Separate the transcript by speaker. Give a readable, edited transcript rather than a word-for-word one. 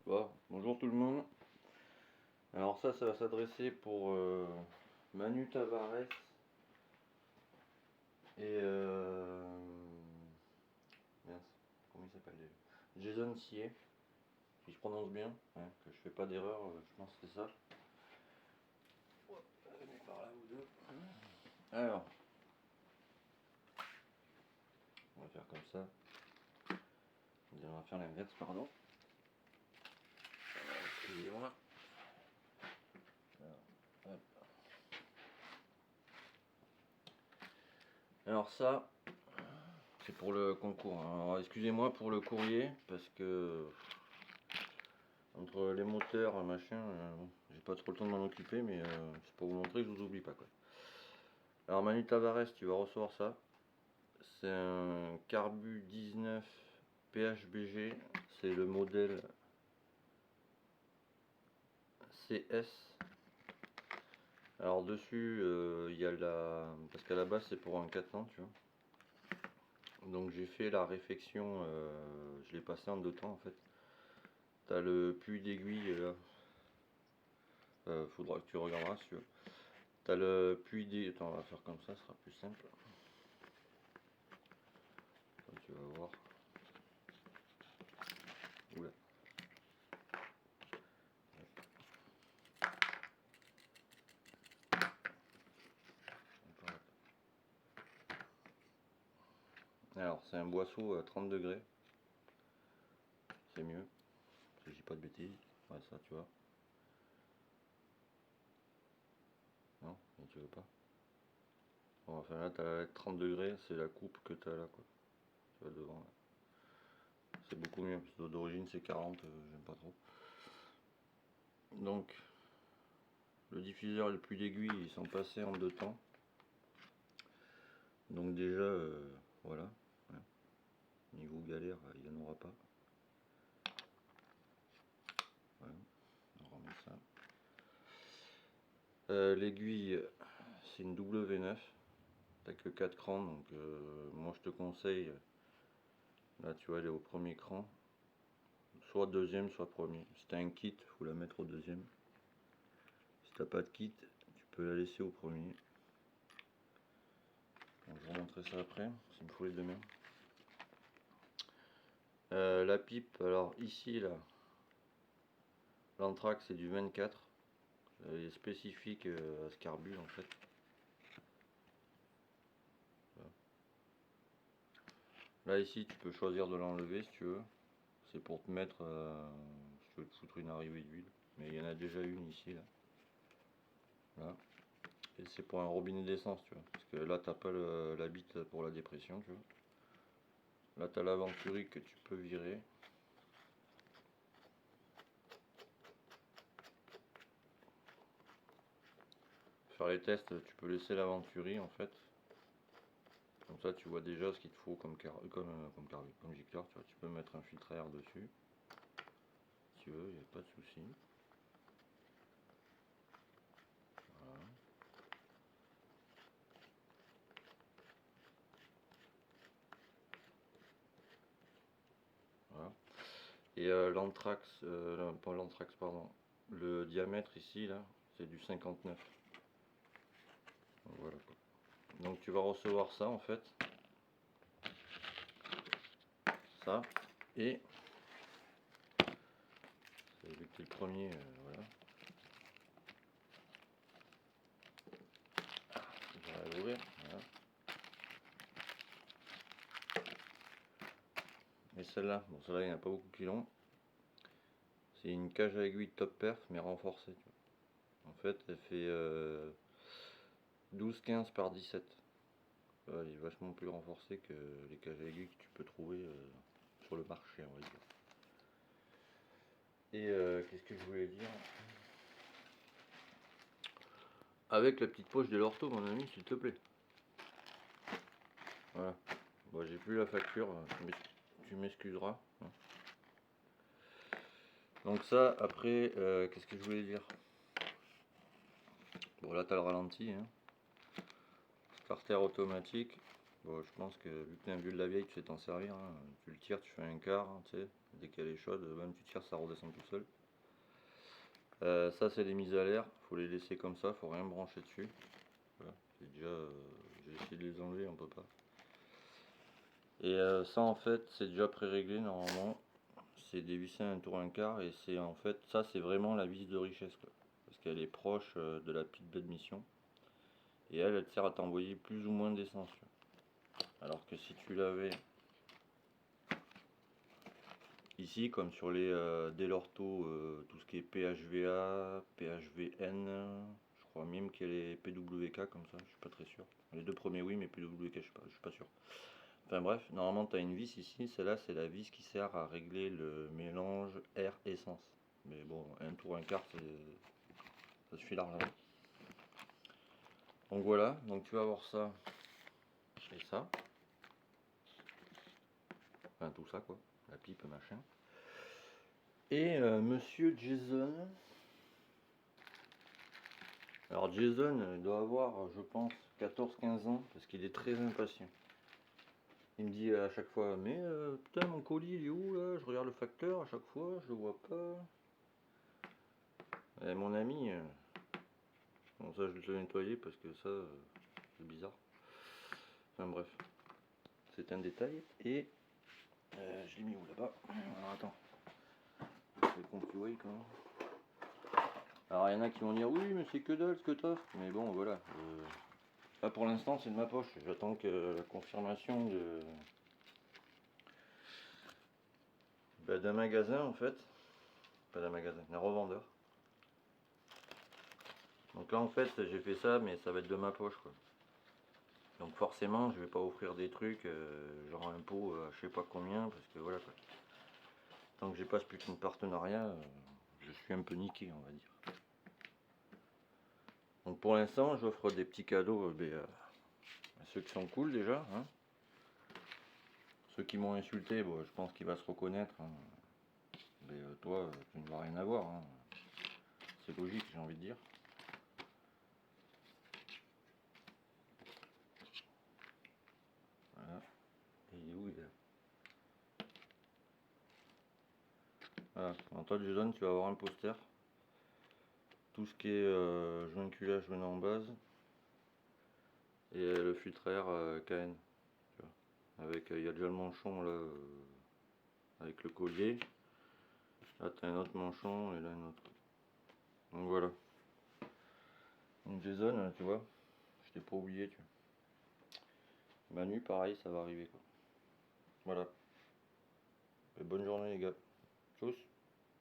Speaker 1: Bon, bonjour tout le monde. Alors ça va s'adresser pour Manu Tavares et mince, comment il s'appelle déjà, Jason Sier, si je prononce bien, hein, que je fais pas d'erreur, je pense que c'est ça. Venez par là vous deux. Alors, on va faire comme ça. On va faire l'inverse, pardon. Excusez-moi. Alors ça, c'est pour le concours. Alors excusez-moi pour le courrier, parce que entre les moteurs, machin, j'ai pas trop le temps de m'en occuper, mais c'est pour vous montrer que je vous oublie pas, quoi. Alors Manu Tavares, tu vas recevoir ça. C'est un Carbu 19 PHBG, c'est le modèle CS. Alors dessus, il y a la... Parce qu'à la base c'est pour un 4 ans, tu vois. Donc j'ai fait la réfection, je l'ai passé en 2 temps en fait. T'as le puits d'aiguille là. Faudra que tu regarderas si tu veux. T'as le puits d'aiguille. Attends, on va faire comme ça, ce sera plus simple. Comme tu vas voir. Oula. Alors c'est un boisseau à 30 degrés. C'est mieux. Si je dis pas de bêtises. Ouais, ça tu vois. Non, mais tu veux pas. Bon, enfin là t'as 30 degrés, c'est la coupe que t'as là, quoi. Tu vois devant là. C'est beaucoup mieux, parce que d'origine c'est 40, j'aime pas trop. Donc le diffuseur et le puits d'aiguille ils sont passés en 2 temps. Donc déjà voilà. Ouais. Niveau galère, il n'y en aura pas. Voilà. On remet ça. L'aiguille c'est une W9. T'as que 4 crans, donc moi je te conseille, là tu vois elle est au premier cran, soit deuxième soit premier. Si t'as un kit, faut la mettre au deuxième. Si t'as pas de kit, tu peux la laisser au premier. Bon, je vous remontrerai ça après, s'il me faut les deux mains. La pipe, alors ici là, l'anthrax c'est du 24. Elle est spécifique à ce carbu en fait. Voilà. Là ici tu peux choisir de l'enlever si tu veux. C'est pour te mettre, si tu veux te foutre une arrivée d'huile. Mais il y en a déjà une ici là. Là. Et c'est pour un robinet d'essence, tu vois. Parce que là t'as pas la bite pour la dépression, tu vois. Là t'as l'Aventuri que tu peux virer. Faire les tests, tu peux laisser l'Aventuri en fait. Comme ça tu vois déjà ce qu'il te faut comme injecteur, tu vois. Tu peux mettre un filtre à air dessus. Si tu veux, il n'y a pas de souci. Voilà. Voilà. Et l'anthrax, pas l'anthrax, pardon. Le diamètre ici, là, c'est du 59. Donc, voilà quoi. Donc tu vas recevoir ça en fait. Ça. Et vu que tu es le premier, voilà. Je vais l'ouvrir. Voilà. Et celle-là, bon celle-là il n'y en a pas beaucoup qui l'ont. C'est une cage à aiguille top perf mais renforcée. Tu vois. En fait elle fait 12-15 par 17. Elle est vachement plus renforcée que les cages à aiguille que tu peux trouver sur le marché, on va dire. Et qu'est-ce que je voulais dire? Avec la petite poche de l'ortho, mon ami, s'il te plaît. Voilà. Bon, j'ai plus la facture, tu m'excuseras. Donc ça, après, qu'est-ce que je voulais dire? Bon, là, tu as le ralenti. Hein. Starter automatique. Bon, je pense que vu que tu es un vieux de la vieille, tu sais t'en servir. Hein. Tu le tires, tu fais un quart, hein, tu sais. Dès qu'elle est chaude, même tu tires, ça redescend tout seul. Ça c'est les mises à l'air, faut les laisser comme ça, faut rien brancher dessus. Voilà. J'ai essayé de les enlever, on peut pas. Et ça en fait c'est déjà pré-réglé normalement. C'est dévissé à un tour un quart et c'est en fait ça c'est vraiment la vis de richesse quoi. Parce qu'elle est proche de la pile d'admission. Et elle sert à t'envoyer plus ou moins d'essence. Alors que si tu l'avais ici, comme sur les Delorto, tout ce qui est PHVA, PHVN, je crois même qu'il y a les PWK comme ça, je suis pas très sûr. Les deux premiers oui, mais PWK je suis pas sûr. Enfin bref, normalement tu as une vis ici, celle-là c'est la vis qui sert à régler le mélange air-essence. Mais bon, un tour, un quart, ça suffit largement. Donc voilà, donc tu vas avoir ça et ça. Enfin tout ça quoi, la pipe machin. Et monsieur Jason. Alors Jason il doit avoir je pense 14-15 ans parce qu'il est très impatient. Il me dit à chaque fois mais putain mon colis il est où là? Je regarde le facteur à chaque fois, je le vois pas. Et mon ami, bon ça je vais te le nettoyer parce que ça c'est bizarre. Enfin bref, c'est un détail. Et je l'ai mis où là-bas? Alors attends. C'est compliqué quand même. Alors il y en a qui vont dire oui mais c'est que dalle ce que t'offres. Mais bon voilà. Là pour l'instant c'est de ma poche. J'attends que la confirmation d'un magasin en fait. Pas d'un magasin, d'un revendeur. Donc là en fait j'ai fait ça mais ça va être de ma poche quoi. Donc forcément je vais pas offrir des trucs genre un pot je sais pas combien parce que voilà quoi. Tant que j'ai pas ce putain de partenariat, je suis un peu niqué on va dire. Donc pour l'instant j'offre des petits cadeaux à ceux qui sont cool déjà. Hein. Ceux qui m'ont insulté, bon, je pense qu'il va se reconnaître. Hein. Mais toi, tu ne vas rien avoir. Hein. C'est logique, j'ai envie de dire. Voilà. Et il est où il est? Voilà. En toi, Jason, tu vas avoir un poster. Tout ce qui est joint culage, joint en base. Et le filtre air KN. Tu vois. Avec, il y a déjà le manchon là, avec le collier. Là, tu as un autre manchon et là, un autre. Donc voilà. Donc Jason, tu vois, je t'ai pas oublié, tu vois. Manu, pareil, ça va arriver quoi. Voilà. Et bonne journée les gars. Tchuss.